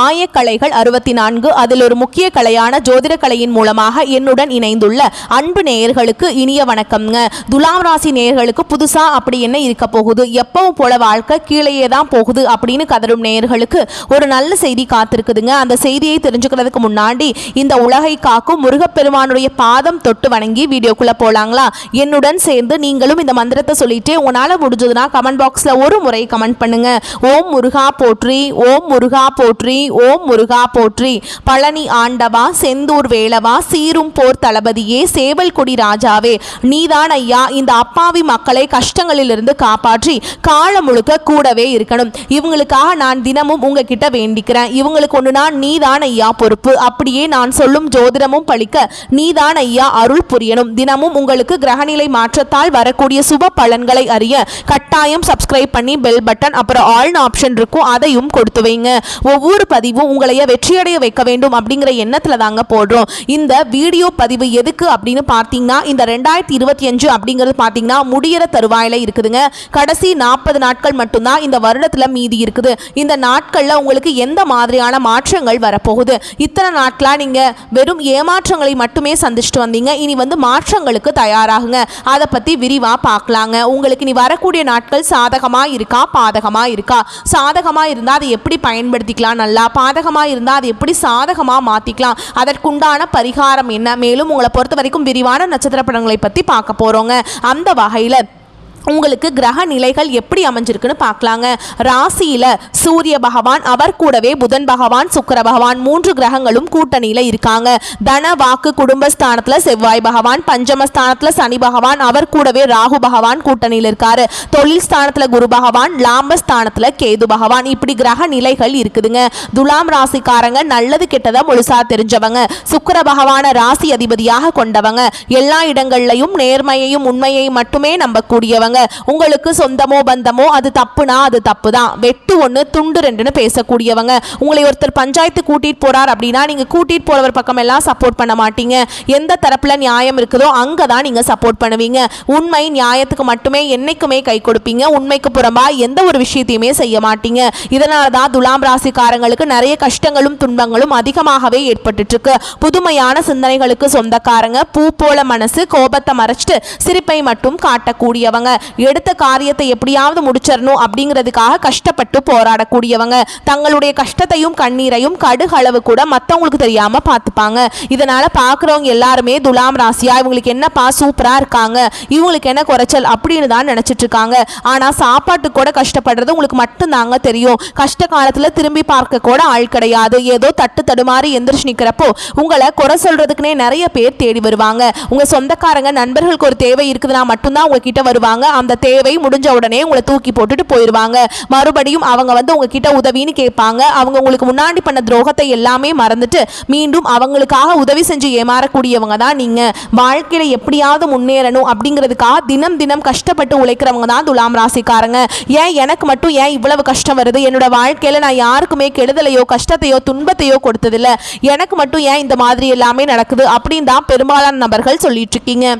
ஆயக்கலைகள் 64 அதில் ஒரு முக்கிய கலையான ஜோதிட கலையின் மூலமாக என்னுடன் இணைந்துள்ள அன்பு நேயர்களுக்கு இனிய வணக்கம்ங்க. துலாம் ராசி நேயர்களுக்கு புதுசா அப்படி என்ன இருக்க போகுது, எப்பவும் போல வாழ்க்கை கீழேயே தான் போகுது அப்படின்னு கதரும் நேயர்களுக்கு ஒரு நல்ல செய்தி காத்திருக்குதுங்க. அந்த செய்தியை தெரிஞ்சுக்கிறதுக்கு முன்னாடி இந்த உலகை காக்கும் முருகப்பெருமானுடைய பாதம் தொட்டு வணங்கி வீடியோக்குள்ள போலாங்களா? என்னுடன் சேர்ந்து நீங்களும் இந்த மந்திரத்தை சொல்லிட்டு உன்னால முடிஞ்சதுன்னா கமெண்ட் பாக்ஸ்ல ஒரு முறை கமெண்ட் பண்ணுங்க. ஓம் முருகா போற்றி, ஓம் முருகா போற்றி, ஓம் முருகா போற்றி. பழனி ஆண்டவா, செந்தூர் வேளவா, சீரும் போர் தளபதியே, சேவல் கொடி ராஜாவே, நீதான் ஐயா இந்த அப்பாவி மக்களை கஷ்டங்களிலிருந்து காப்பாற்றி காலம் முழுக்க கூடவே இருக்கணும். இவங்களுக்காக நான் தினமும் உங்ககிட்ட வேண்டிக்கிறேன். இவங்களுக்கு ஒண்ணுனா நீதான் ஐயா பொறுப்பு. அப்படியே நான் சொல்லும் ஜோதிடமும் பழிக்க நீதான் ஐயா அருள் புரியணும். தினமும் உங்களுக்கு கிரகநிலை மாற்றத்தால் வரக்கூடிய சுப பலன்களை அறிய கட்டாயம் சப்ஸ்கிரைப் பண்ணி பெல் பட்டன் அப்புறம் ஆல் ஆப்ஷன் இருக்கும், அதையும் கொடுத்து வைங்க. ஒவ்வொரு பதிவும் உங்களைய வெற்றியடைய வைக்க வேண்டும் அப்படிங்கிற எண்ணத்துல தாங்க போடுறோம். இந்த வீடியோ பதிவு எதுக்கு அப்படின்னு பார்த்தீங்கன்னா, இந்த 2025 அப்படிங்கிறது பார்த்தீங்கன்னா முடிகிற தருவாயில இருக்குதுங்க. கடைசி 40 நாட்கள் மட்டும்தான் இந்த வருடத்துல மீதி இருக்குது. இந்த நாட்கள்ல உங்களுக்கு எந்த மாதிரியான மாற்றங்கள் வரப்போகுது? இத்தனை நாட்களா நீங்க வெறும் ஏமாற்றங்களை மட்டுமே சந்திச்சுட்டு வந்தீங்க. இனி மாற்றங்களுக்கு தயாராகுங்க. அதை பத்தி விரிவா பார்க்கலாங்க. உங்களுக்கு இனி வரக்கூடிய நாட்கள் சாதகமா இருக்கா, பாதகமா இருக்கா? சாதகமா இருந்தா அதை எப்படி பயன்படுத்திக்கலாம் நல்லா, பாதகமா இருந்தா அதை எப்படி சாதகமா மாத்திக்கலாம், அதற்குண்டான பரிகாரம் என்ன, மேலும் உங்களை பொறுத்த வரைக்கும் விரிவான நட்சத்திர படங்களை பத்தி பார்க்க போறோங்க. அந்த வகையில உங்களுக்கு கிரக நிலைகள் எப்படி அமைஞ்சிருக்குன்னு பார்க்கலாங்க. ராசியில சூரிய பகவான், அவர் கூடவே புதன் பகவான், சுக்கிர பகவான், 3 கிரகங்களும் கூட்டணியில இருக்காங்க. தன வாக்கு குடும்பஸ்தானத்துல செவ்வாய் பகவான், பஞ்சமஸ்தானத்துல சனி பகவான், அவர் கூடவே ராகு பகவான் கூட்டணியில இருக்காரு. தொழில் ஸ்தானத்துல குரு பகவான், லாபஸ்தானத்துல கேது பகவான். இப்படி கிரக நிலைகள் இருக்குதுங்க. துலாம் ராசிக்காரங்க நல்லது கெட்டதை முழுசா தெரிஞ்சவங்க, சுக்கிர பகவான ராசி அதிபதியாக கொண்டவங்க, எல்லா இடங்கள்லையும் நேர்மையையும் உண்மையை மட்டுமே நம்பக்கூடியவங்க. உங்களுக்கு சொந்தமோ பந்தமோ அது தப்புனா அது தப்பு தான், வெட்டு ஒன்று துண்டு ரெண்டுன்னு பேசக்கூடியவங்க. உங்களை ஒருத்தர் பஞ்சாயத்து கூட்டிட்டு போறார் அப்படின்னா நீங்க கூட்டிட்டு போறவர் பக்கம் எல்லாம் சப்போர்ட் பண்ண மாட்டீங்க. எந்த தரப்புல நியாயம் இருக்குதோ அங்கதான் நீங்க சப்போர்ட் பண்ணுவீங்க. உண்மை நியாயத்துக்கு மட்டுமே என்னைக்குமே கை கொடுப்பீங்க. உண்மைக்கு புறம்பா எந்த ஒரு விஷயத்தையுமே செய்ய மாட்டீங்க. இதனாலதான் துலாம் ராசிக்காரங்களுக்கு நிறைய கஷ்டங்களும் துன்பங்களும் அதிகமாகவே ஏற்பட்டு இருக்கு. புதுமையான சிந்தனைகளுக்கு சொந்தக்காரங்க, பூ போல மனசு, கோபத்தை மறைச்சிட்டு சிரிப்பை மட்டும் காட்டக்கூடியவங்க, எடுத்த காரியத்தை எப்படியாவது முடிச்சிடணும் அப்படிங்கிறதுக்காக கஷ்டப்பட்டு போராடக்கூடியவங்க, தங்களுடைய கஷ்டத்தையும் கண்ணீரையும் கடுகளவு கூட மற்றவங்களுக்கு தெரியாம பார்த்துப்பாங்க. இதனால பார்க்குறவங்க எல்லாருமே துலாம் ராசியா இவங்களுக்கு என்னப்பா சூப்பரா இருக்காங்க, இவங்களுக்கு என்ன குறைச்சல் அப்படின்னு தான் நினைச்சிட்டு இருக்காங்க. ஆனா சாப்பாட்டு கூட கஷ்டப்படுறது உங்களுக்கு மட்டும்தாங்க தெரியும். கஷ்ட காலத்துல திரும்பி பார்க்க கூட ஆள் கிடையாது. ஏதோ தட்டு தடுமாறி எந்திரிச்சு நிக்கிறப்போ உங்களை குறை சொல்றதுக்குன்னே நிறைய பேர் தேடி வருவாங்க. உங்க சொந்தக்காரங்க நண்பர்களுக்கு ஒரு தேவை இருக்குதுன்னா மட்டும்தான் உங்ககிட்ட வருவாங்க. அந்த தேவை முடிஞ்ச உடனே உங்களை தூக்கி போட்டுட்டு போயிடுவாங்க. மறுபடியும் அவங்க உங்ககிட்ட உதவின்னு கேட்பாங்க. அவங்க உங்களுக்கு முன்னாடி பண்ண துரோகத்தை எல்லாமே மறந்துட்டு மீண்டும் அவங்களுக்காக உதவி செஞ்சு ஏமாறக்கூடியவங்க தான் நீங்க. வாழ்க்கையில எப்படியாவது முன்னேறணும் அப்படிங்கிறதுக்காக தினம் தினம் கஷ்டப்பட்டு உழைக்கிறவங்க தான் துலாம் ராசிக்காரங்க. ஏன் எனக்கு மட்டும் ஏன் இவ்வளவு கஷ்டம் வருது, என்னோட வாழ்க்கையில நான் யாருக்குமே கெடுதலையோ கஷ்டத்தையோ துன்பத்தையோ கொடுத்ததில்ல, எனக்கு மட்டும் ஏன் இந்த மாதிரி எல்லாமே நடக்குது அப்படின்னு தான் பெரும்பாலான நபர்கள் சொல்லிட்டு இருக்கீங்க.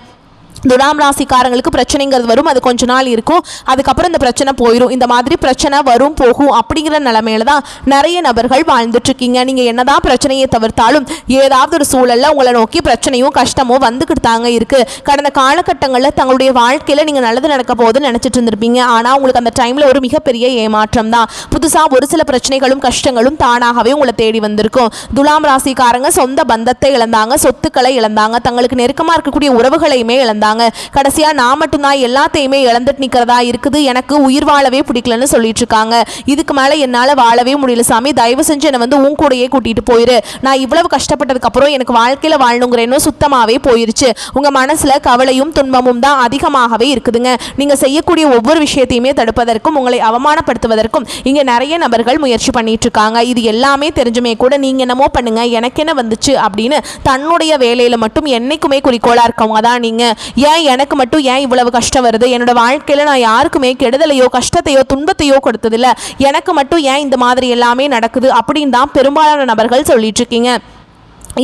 துலாம் ராசிக்காரங்களுக்கு பிரச்சனைங்கிறது வரும், அது கொஞ்ச நாள் இருக்கும், அதுக்கப்புறம் இந்த பிரச்சனை போயிடும். இந்த மாதிரி பிரச்சனை வரும் போகும் அப்படிங்கிற நிலைமையில தான் நிறைய நபர்கள் வாழ்ந்துட்டு இருக்கீங்க. நீங்க என்னதான் பிரச்சனையை தவிர்த்தாலும் ஏதாவது ஒரு சூழல்ல உங்களை நோக்கி பிரச்சனையும் கஷ்டமோ வந்துக்கிட்டு தாங்க இருக்கு. கடந்த காலகட்டங்களில் தங்களுடைய வாழ்க்கையில நீங்க நல்லது நடக்க போகுதுன்னு நினைச்சிட்டு இருந்திருப்பீங்க. ஆனா உங்களுக்கு அந்த டைம்ல ஒரு மிகப்பெரிய ஏமாற்றம் தான். புதுசா ஒரு சில பிரச்சனைகளும் கஷ்டங்களும் தானாகவே உங்களை தேடி வந்திருக்கும். துலாம் ராசிக்காரங்க சொந்த பந்தத்தை இழந்தாங்க, சொத்துக்களை இழந்தாங்க, தங்களுக்கு நெருக்கமா இருக்கக்கூடிய உறவுகளையுமே இழந்தாங்க. கடைசியா நான் மட்டும்தான் எல்லாத்தையுமே இழந்துட்டு நிக்கிறதா இருக்குது, எனக்கு உயிர் வாழவே பிடிக்கலன்னு சொல்லிட்டு இருக்காங்க. இதுக்கு மேல என்னால வாழவே முடியல சாமி, தயவு செஞ்சு என்னை உன் கூடயே கூட்டிட்டு போயிரு, நான் இவ்வளவு கஷ்டப்பட்டதுக்கு அப்புறம் எனக்கு வாழ்க்கையில வாழணுங்கிறேன்னு சுத்தமாவே போயிருச்சு. உங்க மனசுல கவலையும் துன்பமும் தான் அதிகமாகவே இருக்குதுங்க. நீங்க செய்யக்கூடிய ஒவ்வொரு விஷயத்தையுமே தடுப்பதற்கும் உங்களை அவமானப்படுத்துவதற்கும் இங்க நிறைய நபர்கள் முயற்சி பண்ணிட்டு இருக்காங்க. இது எல்லாமே தெரிஞ்சுமே கூட நீங்க என்னமோ பண்ணுங்க எனக்கு என்ன வந்துச்சு அப்படின்னு தன்னுடைய வேலையில மட்டும் என்னைக்குமே குறிக்கோளா இருக்கவங்க தான் நீங்க. ஏன் எனக்கு மட்டும் ஏன் இவ்வளவு கஷ்டம் வருது, என்னோட வாழ்க்கையில நான் யாருக்குமே கெடுதலையோ கஷ்டத்தையோ துன்பத்தையோ கொடுத்ததில்ல, எனக்கு மட்டும் ஏன் இந்த மாதிரி எல்லாமே நடக்குது அப்படின்னு தான் பெரும்பாலான நபர்கள் சொல்லிட்டு இருக்கீங்க.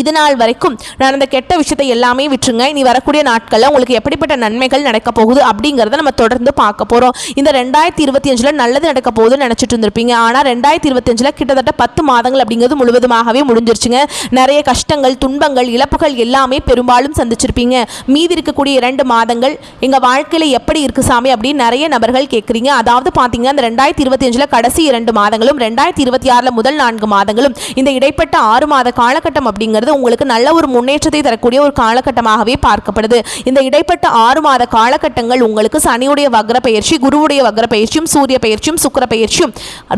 இது நாள் வரைக்கும் நடந்த கெட்ட விஷயத்தை எல்லாமே விட்டுருங்க. இனி வரக்கூடிய நாட்களில் உங்களுக்கு எப்படிப்பட்ட நன்மைகள் நடக்க போகுது அப்படிங்கிறத நம்ம தொடர்ந்து பார்க்க போகிறோம். இந்த 2025 நல்லது நடக்க போகுதுன்னு நினச்சிட்டு இருந்திருப்பீங்க. ஆனால் 2025 கிட்டத்தட்ட 10 மாதங்கள் அப்படிங்கிறது முழுவதுமாகவே முடிஞ்சிருச்சுங்க. நிறைய கஷ்டங்கள், துன்பங்கள், இழப்புகள் எல்லாமே பெரும்பாலும் சந்திச்சிருப்பீங்க. மீதி இருக்கக்கூடிய 2 மாதங்கள் எங்கள் வாழ்க்கையில் எப்படி இருக்குது சாமி அப்படின்னு நிறைய நபர்கள் கேட்குறீங்க. அதாவது பார்த்தீங்கன்னா இந்த 2025 கடைசி 2 மாதங்களும் 2026 முதல் 4 மாதங்களும் இந்த இடைப்பட்ட 6 மாத காலகட்டம் அப்படிங்கிறது உங்களுக்கு நல்ல ஒரு முன்னேற்றத்தை தரக்கூடிய ஒரு காலகட்டமாகவே பார்க்கப்படுது. இந்த இடைப்பட்ட 6 மாத காலகட்டங்கள் உங்களுக்கு சனியுடைய வக்ர பயிற்சி, குருவுடைய வக்ர பயிற்சியும், சூரிய பயிற்சியும், சுக்கிர பயிற்சியும்,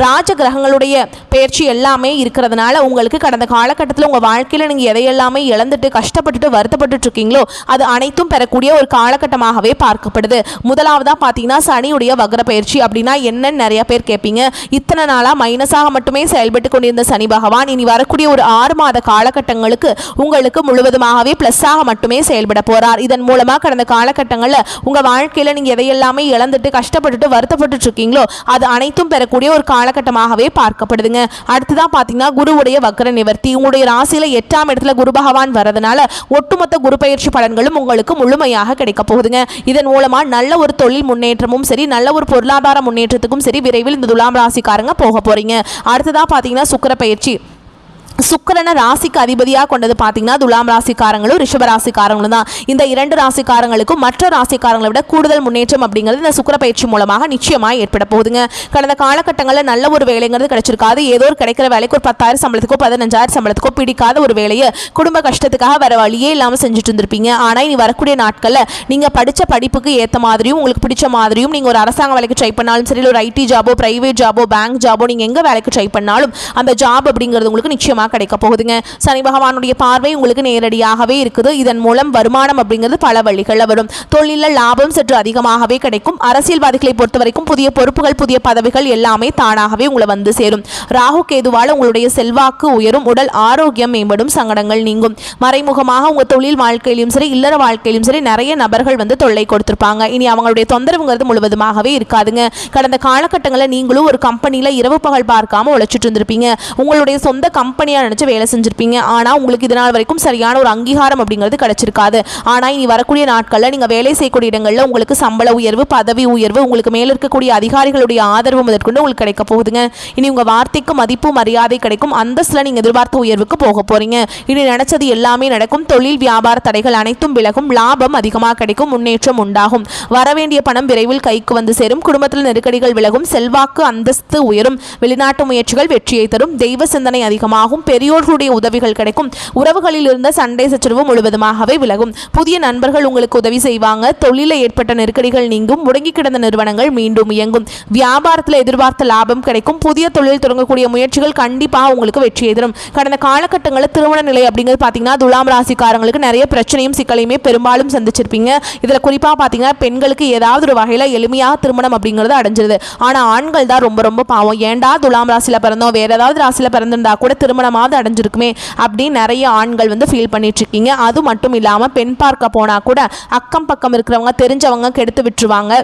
ராஜ கிரகங்களுடைய பயிற்சி எல்லாமே இருக்கிறதுனால உங்களுக்கு கடந்த காலகட்டத்தில் உங்கள் வாழ்க்கையில் நீங்கள் எதையெல்லாமே இழந்துட்டு கஷ்டப்பட்டுட்டு வருத்தப்பட்டு இருக்கீங்களோ அது அனைத்தும் பெறக்கூடிய ஒரு காலகட்டமாகவே பார்க்கப்படுது. முதலாவதாக பார்த்தீங்கன்னா சனியுடைய வக்ர பயிற்சி அப்படின்னா என்னன்னு நிறைய பேர் கேட்பீங்க. இத்தனை நாளாக மைனஸாக மட்டுமே செயல்பட்டு கொண்டிருந்த சனி பகவான் இனி வரக்கூடிய ஒரு 6 மாத காலகட்டங்கள் உங்களுக்கு முழுவதுமாகவே பிளஸ்ஸாக மட்டுமே செயல்பட போறார். இதன் மூலமா கடந்த காலகட்டங்களில் உங்க வாழ்க்கையில நீங்க எதையெல்லாமே இழந்துட்டு கஷ்டப்பட்டுட்டு வருத்தப்பட்டு இருக்கீங்களோ அது அனைத்தும் பெறக்கூடிய ஒரு காலகட்டமாகவே பார்க்கப்படுதுங்க. அடுத்ததான் பாத்தீங்கன்னா குருவுடைய வக்ர நிவர்த்தி. உங்களுடைய ராசியில 8ஆம் இடத்துல குரு பகவான் வரதுனால ஒட்டுமொத்த குரு பயிற்சி பலன்களும் உங்களுக்கு முழுமையாக கிடைக்க போகுதுங்க. இதன் மூலமா நல்ல ஒரு தொழில் முன்னேற்றமும் சரி, நல்ல ஒரு பொருளாதார முன்னேற்றத்துக்கும் சரி விரைவில் இந்த துலாம் ராசிக்காரங்க போக போறீங்க. அடுத்ததா பாத்தீங்கன்னா சுக்கிர பயிற்சி. சுக்கிரனை ராசிக்கு அதிபதியாக கொண்டது பார்த்தீங்கன்னா துலாம் ராசிக்காரங்களும் ரிஷப ராசிக்காரங்களும் தான். இந்த 2 ராசிக்காரங்களுக்கும் மற்ற ராசிக்காரங்களை விட கூடுதல் முன்னேற்றம் அப்படிங்கிறது இந்த சுக்கிர பயிற்சி மூலமாக நிச்சயமாக ஏற்பட போகுதுங்க. கடந்த காலகட்டங்களில் நல்ல ஒரு வேலைங்கிறது கிடைச்சிருக்காது. ஏதோ ஒரு கிடைக்கிற வேலைக்கு ஒரு 10,000 சம்பளத்துக்கோ 15,000 சம்பளத்துக்கோ பிடிக்காத ஒரு வேலையை குடும்ப கஷ்டத்துக்காக வேற வழியே இல்லாமல் செஞ்சுட்டு இருந்திருப்பீங்க. ஆனால் இனி வரக்கூடிய நாட்களில் நீங்கள் படித்த படிப்புக்கு ஏற்ற மாதிரியும் உங்களுக்கு பிடிச்ச மாதிரியும் நீங்கள் ஒரு அரசாங்க வேலைக்கு ட்ரை பண்ணாலும் சரி, ஒரு ஐடி ஜாபோ, பிரைவேட் ஜாபோ, பேங்க் ஜாபோ, நீங்கள் எங்கே வேலைக்கு ட்ரை பண்ணாலும் அந்த ஜாப் அப்படிங்கிறது உங்களுக்கு நிச்சயமாக கிடைக்க போகுதுங்க. சனி பகவானுடைய பார்வை உங்களுக்கு நேரடியாகவே இருக்குது. இதன் மூலம் வருமானம் அப்படிங்கிறது பல வழிகளில் வரும். தொழிலில் லாபம் சற்று அதிகமாகவே கிடைக்கும். அரசியல்வாதிகளை பொறுத்த வரைக்கும் புதிய பொறுப்புகள், புதிய பதவிகள் எல்லாமே தானாகவே உங்களை வந்து சேரும். ராகு கேதுவால உங்களுடைய செல்வாக்கு உயரும், உடல் ஆரோக்கியம் மேம்படும், சங்கடங்கள் நீங்கும். மறைமுகமாக உங்க தொழில் வாழ்க்கையிலும் சரி, இல்லற வாழ்க்கையிலும் சரி நிறைய நபர்கள் வந்து தொல்லை கொடுத்திருப்பாங்க. இனி அவங்களுடைய தொந்தரவுங்கிறது முழுவதுமாகவே இருக்காதுங்க. கடந்த காலகட்டங்களில் நீங்களும் ஒரு கம்பெனியில் இரவு பகல் பார்க்காம உழைச்சிட்டு இருந்திருப்பீங்க. உங்களுடைய சொந்த கம்பெனியா நினைச்சு வேலை செஞ்சிருப்பீங்க. ஆனால் உங்களுக்கு இதனால் வரைக்கும் சரியான ஒரு அங்கீகாரம் அப்படிங்கிறது கிடைச்சிருக்காது. ஆனால் இனி வரக்கூடிய நாட்களில் நீங்கள் வேலை செய்யக்கூடிய இடங்களில் உங்களுக்கு சம்பள உயர்வு, பதவி உயர்வு, உங்களுக்கு மேலே இருக்கக்கூடிய அதிகாரிகளுடைய ஆதரவு முதற்கொண்டு உங்களுக்கு கிடைக்க போகுதுங்க. இனி உங்கள் வார்த்தைக்கு மதிப்பு மரியாதை கிடைக்கும். அந்தஸ்தில் நீங்கள் எதிர்பார்த்த உயர்வுக்கு போக போறீங்க. இனி நினைச்சது எல்லாமே நடக்கும். தொழில் வியாபார தடைகள் அனைத்தும் விலகும். லாபம் அதிகமாக கிடைக்கும். முன்னேற்றம் உண்டாகும். வரவேண்டிய பணம் விரைவில் கைக்கு வந்து சேரும். குடும்பத்தில் நெருக்கடிகள் விலகும். செல்வாக்கு அந்தஸ்து உயரும். வெளிநாட்டு முயற்சிகள் வெற்றியை தரும். தெய்வ சிந்தனை அதிகமாகும். பெரியோர்களுடைய உதவிகள் கிடைக்கும். உறவுகளில் இருந்த சண்டை சச்சரவு முழுவதுமாகவே விலகும். புதிய நண்பர்கள் உங்களுக்கு உதவி செய்வாங்க. தொழிலில் ஏற்பட்ட நெருக்கடிகள் நீங்கும். முடங்கி கிடந்த நிறுவனங்கள் மீண்டும் இயங்கும். வியாபாரத்தில் எதிர்பார்த்த லாபம் கிடைக்கும். புதிய தொழில் தொடங்கக்கூடிய முயற்சிகள் கண்டிப்பாக உங்களுக்கு வெற்றியை தரும். கடந்த காலகட்டங்களில் திருமண நிலை அப்படிங்கிறது பார்த்தீங்கன்னா துலாம் ராசிக்காரங்களுக்கு நிறைய பிரச்சனையும் சிக்கலையுமே பெரும்பாலும் சந்திச்சிருப்பீங்க. இதில் குறிப்பாக பார்த்தீங்கன்னா பெண்களுக்கு ஏதாவது ஒரு வகையில் எளிமையாக திருமணம் அப்படிங்கிறது அடைஞ்சிருது. ஆனால் ஆண்கள் தான் ரொம்ப ரொம்ப பாவம். ஏண்டா துலாம் ராசியில் பிறந்தோம், வேற ஏதாவது ராசியில் பிறந்திருந்தா கூட திருமணமாவது அடைஞ்சிருக்குமே அப்படின்னு நிறைய ஆண்கள் வந்து ஃபீல் பண்ணிட்டு இருக்கீங்க. அது மட்டும் இல்லாமல் பெண் பார்க்க போனால் கூட அக்கம் பக்கம் இருக்கிறவங்க தெரிஞ்சவங்க கெடுத்து விட்டுருவாங்க.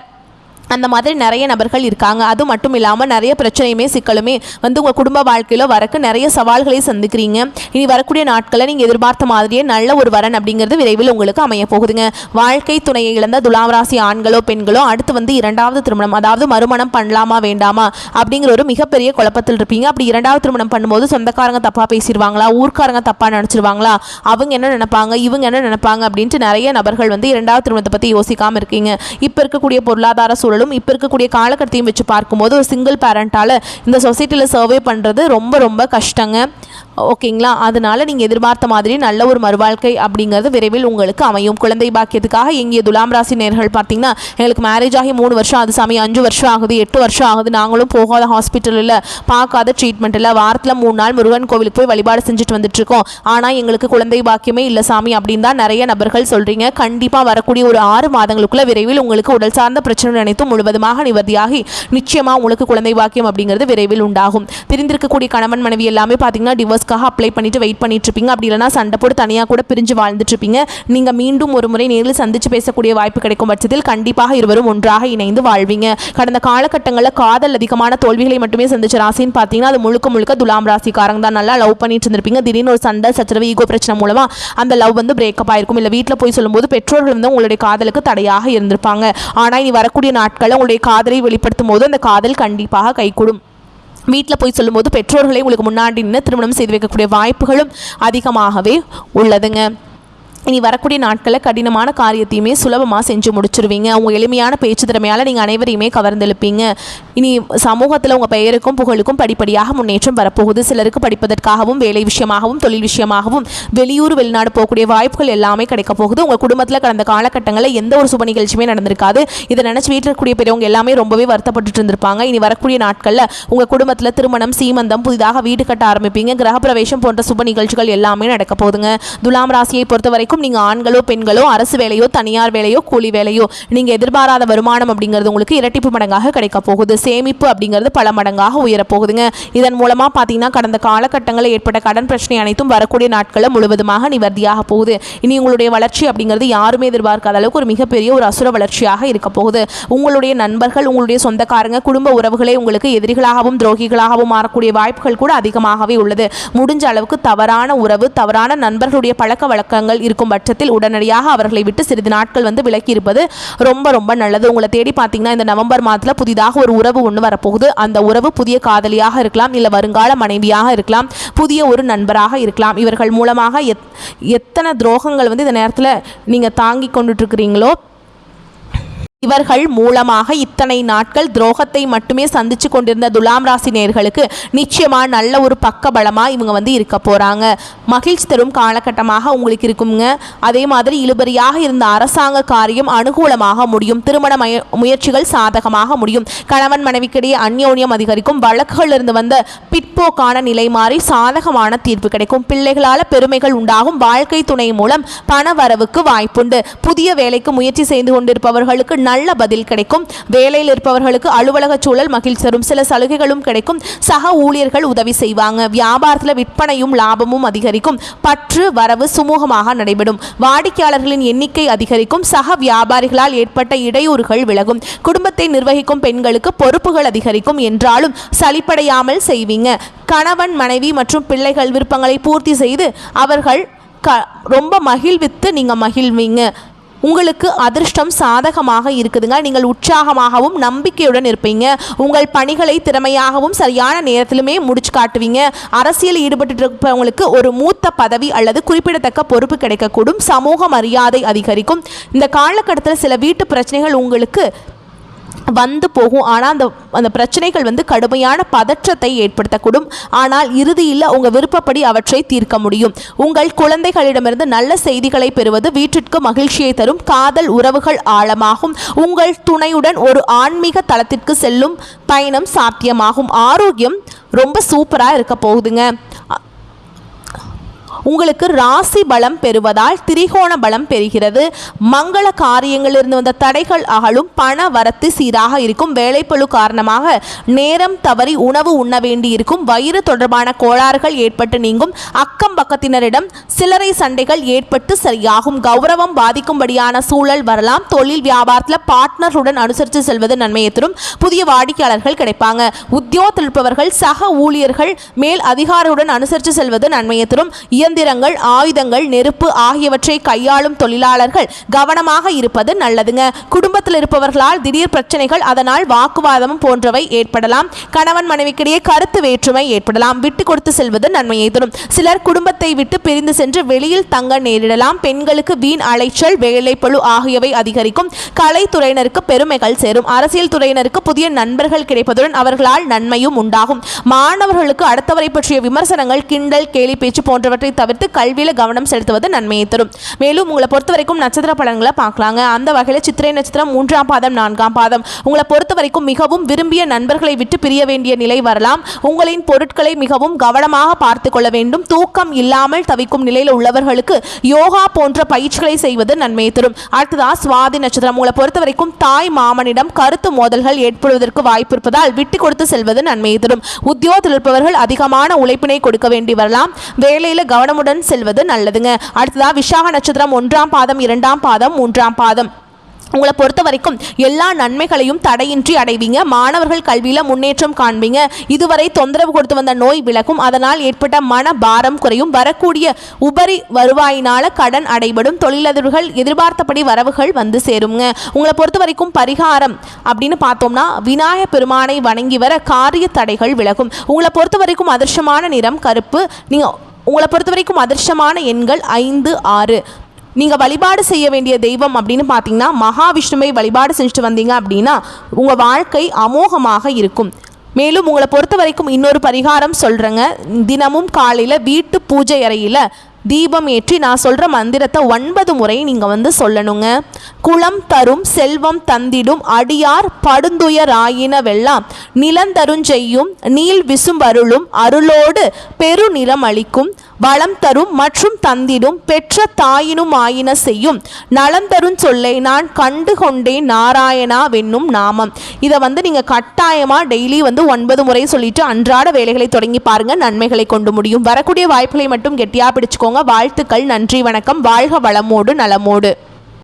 அந்த மாதிரி நிறைய நபர்கள் இருக்காங்க. அது மட்டும் இல்லாமல் நிறைய பிரச்சனையுமே சிக்கலுமே வந்து உங்கள் குடும்ப வாழ்க்கையில் வரக்கு நிறைய சவால்களை சந்திக்கிறீங்க. இனி வரக்கூடிய நாட்களில் நீங்கள் எதிர்பார்த்த மாதிரியே நல்ல ஒரு வரன் அப்படிங்கிறது விரைவில் உங்களுக்கு அமைய போகுதுங்க. வாழ்க்கை துணையை இழந்த துலாம் ராசி ஆண்களோ பெண்களோ அடுத்து வந்து 2வது திருமணம், அதாவது மறுமணம் பண்ணலாமா வேண்டாமா அப்படிங்கிற ஒரு மிகப்பெரிய குழப்பத்தில் இருப்பீங்க. அப்படி 2வது திருமணம் பண்ணும்போது சொந்தக்காரங்க தப்பாக பேசிடுவாங்களா, ஊர்க்காரங்க தப்பாக நினச்சிருவாங்களா, அவங்க என்ன நினைப்பாங்க, இவங்க என்ன நினைப்பாங்க அப்படின்ட்டு நிறைய நபர்கள் வந்து 2வது திருமணத்தை பற்றி யோசிக்காமல் இருக்கீங்க. இப்போ இருக்கக்கூடிய பொருளாதார சூழல் இப்போ இருக்கக்கூடிய காலகட்டத்தையும் வச்சு பார்க்கும்போது ஒரு சிங்கிள் பேரண்டால் இந்த சொசைட்டியில் சர்வே பண்ணுறது ரொம்ப ரொம்ப கஷ்டங்க. ஓகேங்களா? அதனால நீங்கள் எதிர்பார்த்த மாதிரி நல்ல ஒரு மறுவாழ்க்கை அப்படிங்கிறது விரைவில் உங்களுக்கு அமையும். குழந்தை பாக்கியத்துக்காக எங்கிய துலாம் ராசி நேர்கள் பார்த்தீங்கன்னா எங்களுக்கு மேரேஜ் ஆகி 3 வருஷம் ஆகுது சாமி, 5 வருஷம் ஆகுது, 8 வருஷம் ஆகுது, நாங்களும் போகாத ஹாஸ்பிட்டலில் பார்க்காத ட்ரீட்மெண்ட் இல்லை, வாரத்தில் 3 நாள் முருகன் கோவிலுக்கு போய் வழிபாடு செஞ்சுட்டு வந்துட்டு இருக்கோம், ஆனால் எங்களுக்கு குழந்தை பாக்கியமே இல்லை சாமி அப்படின்னு தான் நிறைய நபர்கள் சொல்கிறீங்க. கண்டிப்பாக வரக்கூடிய ஒரு 6 மாதங்களுக்குள்ள விரைவில் உங்களுக்கு உடல் சார்ந்த பிரச்சனை அனைத்தும் முழுவதுமாக நிவர்த்தியாகி நிச்சயமாக உங்களுக்கு குழந்தை பாக்கியம் அப்படிங்கிறது விரைவில் உண்டாகும். தெரிந்திருக்கக்கூடிய கணவன் மனைவி எல்லாமே பார்த்தீங்கன்னா டிவோர்ஸ் டிவோர்ஸ்க்காக அப்ளை பண்ணிட்டு வெயிட் பண்ணிட்டு இருப்பீங்க. அப்படி இல்லைனா சண்டை போட்டு தனியாக கூட பிரிஞ்சு வாழ்ந்துட்டு இருப்பீங்க. நீங்கள் மீண்டும் ஒரு முறை நேரில் சந்தித்து பேசக்கூடிய வாய்ப்பு கிடைக்கும் பட்சத்தில் கண்டிப்பாக இருவரும் ஒன்றாக இணைந்து வாழ்வீங்க. கடந்த காலகட்டங்களில் காதல் அதிகமான தோல்விகளை மட்டுமே சந்திச்ச ராசின்னு பார்த்தீங்கன்னா அது முழுக்க முழுக்க துலாம் ராசிக்காரங்க தான். நல்லா லவ் பண்ணிட்டு இருந்திருப்பீங்க. திடீர்னு ஒரு சண்டை சச்சரவு ஈகோ பிரச்சனை மூலமா அந்த லவ் வந்து பிரேக்கப் ஆயிருக்கும். இல்லை வீட்டில் போய் சொல்லும்போது பெற்றோர்கள் வந்து உங்களுடைய காதலுக்கு தடையாக இருந்திருப்பாங்க. ஆனால் இனி வரக்கூடிய நாட்களில் உங்களுடைய காதலை வெளிப்படுத்தும் போது அந்த காதல் கண்டிப்பாக கைகூடும். வீட்டில் போய் சொல்லும்போது பெற்றோர்களை உங்களுக்கு முன்னாடி நின்று திருமணம் செய்து வைக்கக்கூடிய வாய்ப்புகளும் அதிகமாகவே உள்ளதுங்க. இனி வரக்கூடிய நாட்களில் கடினமான காரியத்தையுமே சுலபமாக செஞ்சு முடிச்சிருவீங்க. உங்கள் எளிமையான பேச்சு திறமையால் நீங்கள் அனைவரையுமே கவர்ந்தெழுப்பீங்க. இனி சமூகத்தில் உங்கள் பெயருக்கும் புகழுக்கும் படிப்படியாக முன்னேற்றம் வரப்போகுது. சிலருக்கு படிப்பதற்காகவும் வேலை விஷயமாகவும் தொழில் விஷயமாகவும் வெளியூர் வெளிநாடு போகக்கூடிய வாய்ப்புகள் எல்லாமே கிடைக்க போகுது. உங்கள் குடும்பத்தில் கடந்த காலகட்டங்களில் எந்த ஒரு சுப நிகழ்ச்சியுமே நடந்திருக்காது. இதை நினச்சி வீட்டில் இருக்கக்கூடிய பெரியவங்க எல்லாமே ரொம்பவே வருத்தப்பட்டு இருந்திருப்பாங்க. இனி வரக்கூடிய நாட்களில் உங்கள் குடும்பத்தில் திருமணம் சீமந்தம் புதிதாக வீடு கட்ட ஆரம்பிப்பீங்க. கிரகப்பிரவேசம் போன்ற சுப நிகழ்ச்சிகள் எல்லாமே நடக்க போகுதுங்க. துலாம் ராசியை பொறுத்த வரைக்கும் நீங்கள் ஆண்களோ பெண்களோ அரசு வேலையோ தனியார் வேலையோ கூலி வேலையோ நீங்கள் எதிர்பாராத வருமானம் அப்படிங்கிறது உங்களுக்கு இரட்டிப்பு மடங்காக கிடைக்க போகுது. சேமிப்பு அப்படிங்கிறது பல மடங்காக உயரப்போகுதுங்க. இதன் மூலமாக பார்த்தீங்கன்னா கடந்த காலகட்டங்களில் ஏற்பட்ட கடன் பிரச்சனை அனைத்தும் வரக்கூடிய நாட்களில் முழுவதுமாக நிவர்த்தியாக போகுது. இனி உங்களுடைய வளர்ச்சி அப்படிங்கிறது யாருமே எதிர்பார்க்காத அளவுக்கு ஒரு மிகப்பெரிய ஒரு அசுர வளர்ச்சியாக இருக்க போகுது. உங்களுடைய நண்பர்கள் உங்களுடைய சொந்தக்காரங்க குடும்ப உறவுகளே உங்களுக்கு எதிரிகளாகவும் துரோகிகளாகவும் மாறக்கூடிய வாய்ப்புகள் கூட அதிகமாகவே உள்ளது. முடிஞ்ச அளவுக்கு தவறான உறவு தவறான நண்பர்களுடைய பழக்க வழக்கங்கள் இருக்கும் பட்சத்தில் உடனடியாக அவர்களை விட்டு சிறிது நாட்கள் வந்து விலக்கி இருப்பது ரொம்ப ரொம்ப நல்லது. உங்களை தேடி பார்த்தீங்கன்னா இந்த நவம்பர் மாதத்தில் புதிதாக ஒரு உறவு ஒன்று வரப்போகுது. அந்த உறவு புதிய காதலியாக இருக்கலாம், இல்லை வருங்கால மனைவியாக இருக்கலாம், புதிய ஒரு நண்பராக இருக்கலாம். இவர்கள் மூலமாக எத்தனை துரோகங்கள் வந்து இந்த நேரத்தில் நீங்கள் தாங்கி கொண்டுட்டு இருக்கிறீங்களோ இவர்கள் மூலமாக இத்தனை நாட்கள் துரோகத்தை மட்டுமே சந்திச்சு கொண்டிருந்த துலாம் ராசி நேயர்களுக்கு நிச்சயமா நல்ல ஒரு பக்க பலமா இவங்க வந்து இருக்க போறாங்க. மகிழ்ச்சி தரும் காலகட்டமாக உங்களுக்கு இருக்குங்க. அதே மாதிரி இழுபறியாக இருந்த அரசாங்க காரியம் அனுகூலமாக முடியும். திருமண முயற்சிகள் சாதகமாக முடியும். கணவன் மனைவிக்கிடையே அந்யோன்யம் அதிகரிக்கும். வழக்குகள் இருந்து வந்த பிற்போக்கான நிலை மாறி சாதகமான தீர்ப்பு கிடைக்கும். பிள்ளைகளால் பெருமைகள் உண்டாகும். வாழ்க்கை துணை மூலம் பண வரவுக்கு வாய்ப்புண்டு. புதிய வேலைக்கு முயற்சி செய்து கொண்டிருப்பவர்களுக்கு நல்ல பதில் கிடைக்கும். வேலையில் இருப்பவர்களுக்கு அலுவலக சூழல் மகிழ்ச்சி தரும். சில சலுகைகளும் கிடைக்கும். சக ஊழியர்கள் உதவி செய்வாங்க. வியாபாரத்தில் விற்பனையும் லாபமும் அதிகரிக்கும். பற்று வரவு சுமூகமாக நடைபெறும். வாடிக்கையாளர்களின் எண்ணிக்கை அதிகரிக்கும். சக வியாபாரிகளால் ஏற்பட்ட இடையூறுகள் விலகும். குடும்பத்தை நிர்வகிக்கும் பெண்களுக்கு பொறுப்புகள் அதிகரிக்கும். என்றாலும் சலிப்படையாமல் செய்வீங்க. கணவன் மனைவி மற்றும் பிள்ளைகள் விருப்பங்களை பூர்த்தி செய்து அவர்கள் ரொம்ப மகிழ்வித்து நீங்கள் மகிழ்வீங்க. உங்களுக்கு அதிர்ஷ்டம் சாதகமாக இருக்குதுங்க. நீங்கள் உற்சாகமாகவும் நம்பிக்கையுடன் இருப்பீங்க. உங்கள் பணிகளை திறமையாகவும் சரியான நேரத்திலுமே முடிச்சு காட்டுவீங்க. அரசியல் ஈடுபட்டு இருப்பவங்களுக்கு ஒரு மூத்த பதவி அல்லது குறிப்பிடத்தக்க பொறுப்பு கிடைக்கக்கூடும். சமூக மரியாதை அதிகரிக்கும். இந்த காலகட்டத்தில் சில வீட்டு பிரச்சனைகள் உங்களுக்கு வந்து போகும். ஆனால் அந்த பிரச்சனைகள் வந்து கடுமையான பதற்றத்தை ஏற்படுத்தக்கூடும். ஆனால் இறுதியில் உங்கள் விருப்பப்படி அவற்றை தீர்க்க முடியும். உங்கள் குழந்தைகளிடமிருந்து நல்ல செய்திகளை பெறுவது வீட்டிற்கு மகிழ்ச்சியை தரும். காதல் உறவுகள் ஆழமாகும். உங்கள் துணையுடன் ஒரு ஆன்மீக தளத்திற்கு செல்லும் பயணம் சாத்தியமாகும். ஆரோக்கியம் ரொம்ப சூப்பராக இருக்க போகுதுங்க. உங்களுக்கு ராசி பலம் பெறுவதால் திரிகோண பலம் பெறுகிறது. மங்கள காரியங்களிலிருந்து வந்த தடைகள் அகலும். பண வரத்து சீராக இருக்கும். வேலைப்பளு காரணமாக நேரம் தவறி உணவு உண்ண வேண்டி இருக்கும். வயிறு தொடர்பான கோளாறுகள் ஏற்பட்டு நீங்கும். அக்கம் பக்கத்தினரிடம் சில்லறை சண்டைகள் ஏற்பட்டு சரியாகும். கௌரவம் பாதிக்கும்படியான சூழல் வரலாம். தொழில் வியாபாரத்தில் பார்ட்னருடன் அனுசரித்து செல்வது நன்மையை தரும். புதிய வாடிக்கையாளர்கள் கிடைப்பாங்க. உத்தியோகத்தில் இருப்பவர்கள் சக ஊழியர்கள் மேல் அதிகாரியுடன் அனுசரித்து செல்வது நன்மையை தரும். இயந்திரங்கள் ஆயுதங்கள் நெருப்பு ஆகியவற்றை கையாளும் தொழிலாளர்கள் கவனமாக இருப்பது நல்லதுங்க. குடும்பத்தில் இருப்பவர்களால் திடீர் பிரச்சனைகள் அதனால் வாக்குவாதம் போன்றவை ஏற்படலாம். கணவன் மனைவிக்கிடையே கருத்து வேற்றுமை ஏற்படலாம். விட்டு கொடுத்து செல்வது நன்மையை தரும். சிலர் குடும்பத்தை விட்டு பிரிந்து சென்று வெளியில் தங்க நேரிடலாம். பெண்களுக்கு வீண் அலைச்சல் வேலைப்பளு ஆகியவை அதிகரிக்கும். கலைத்துறையினருக்கு பெருமைகள் சேரும். அரசியல் துறையினருக்கு புதிய நண்பர்கள் கிடைப்பதுடன் அவர்களால் நன்மையும் உண்டாகும். மாணவர்களுக்கு அடுத்தவரை பற்றிய விமர்சனங்கள் கிண்டல் கேலி பேச்சு போன்றவற்றை ஆகியவற்றை தவிர்த்து கல்வியில் கவனம் செலுத்துவது நன்மையை தரும். மேலும் உங்களை பொறுத்த வரைக்கும் நட்சத்திர பலன்களை பார்க்கலாங்க. அந்த வகையில் சித்திரை நட்சத்திரம் 3ஆம் பாதம் 4ஆம் பாதம் உங்களை பொறுத்த வரைக்கும் மிகவும் விரும்பிய நண்பர்களை விட்டு பிரிய வேண்டிய நிலை வரலாம். உங்களின் பொருட்களை மிகவும் கவனமாக பார்த்து கொள்ள வேண்டும். தூக்கம் இல்லாமல் தவிக்கும் நிலையில் உள்ளவர்களுக்கு யோகா போன்ற பயிற்சிகளை செய்வது நன்மையை தரும். அடுத்ததா சுவாதி நட்சத்திரம் உங்களை பொறுத்த வரைக்கும் தாய் மாமனிடம் கருத்து மோதல்கள் ஏற்படுவதற்கு வாய்ப்பு இருப்பதால் விட்டு கொடுத்து செல்வது நன்மையை தரும். உத்தியோகத்தில் இருப்பவர்கள் அதிகமான உழைப்பினை கொடுக்க வேண்டி வரலாம். வேலையில கவனமுடன் செல்வது நல்லதுங்க. அடுத்ததா விசாக நட்சத்திரம் 1ஆம் பாதம் 2ஆம் பாதம் 3ஆம் பாதம் உங்களை பொறுத்த வரைக்கும் எல்லா நன்மைகளையும் தடையின்றி அடைவீங்க. மாணவர்கள் கல்வியில் முன்னேற்றம் காண்பீங்க. இதுவரை தொந்தரவு கொடுத்து வந்த நோய் விலகும். அதனால் ஏற்பட்ட மன பாரம் குறையும். வரக்கூடிய உபரி வருவாயினால கடன் அடைபடும். தொழிலதிபர்கள் எதிர்பார்த்தபடி வரவுகள் வந்து சேருங்க. உங்களை பொறுத்த வரைக்கும் பரிகாரம் அப்படின்னு பார்த்தோம்னா விநாயகர் பெருமானை வணங்கி வர காரிய தடைகள் விலகும். உங்களை பொறுத்த வரைக்கும் அதிர்ஷ்டமான நிறம் கருப்பு. உங்களை பொறுத்த வரைக்கும் அதிர்ஷ்டமான எண்கள் 5, 6. நீங்கள் வழிபாடு செய்ய வேண்டிய தெய்வம் அப்படின்னு பார்த்தீங்கன்னா மகாவிஷ்ணுவை வழிபாடு செஞ்சுட்டு வந்தீங்க அப்படின்னா உங்கள் வாழ்க்கை அமோகமாக இருக்கும். மேலும் உங்களை பொறுத்த வரைக்கும் இன்னொரு பரிகாரம் சொல்கிறேங்க. தினமும் காலையில் வீட்டு பூஜை அறையில் தீபம் ஏற்றி நான் சொல்கிற மந்திரத்தை 9 முறை நீங்கள் சொல்லணுங்க. குளம் தரும் செல்வம் தந்திடும் அடியார் படுந்துயராயின வெல்லாம் நிலந்தருஞ்செய்யும் நீள் விசும்பருளும் அருளோடு பெருநிறம் அளிக்கும் வளம் தரும் மற்றும் தந்திடும் பெற்ற தாயினும் ஆயின செய்யும் நலம் தரும் சொல்லை நான் கண்டு கொண்டேன் நாராயணா வென்னும் நாமம். இதை நீங்கள் கட்டாயமாக டெய்லி 9 முறை சொல்லிட்டு அன்றாட வேலைகளை தொடங்கி பாருங்க. நன்மைகளை கொண்டு முடியும். வரக்கூடிய வாய்ப்புகளை மட்டும் கெட்டியாக பிடிச்சுக்கோங்க. வாழ்த்துக்கள். நன்றி, வணக்கம். வாழ்க வளமோடு நலமோடு.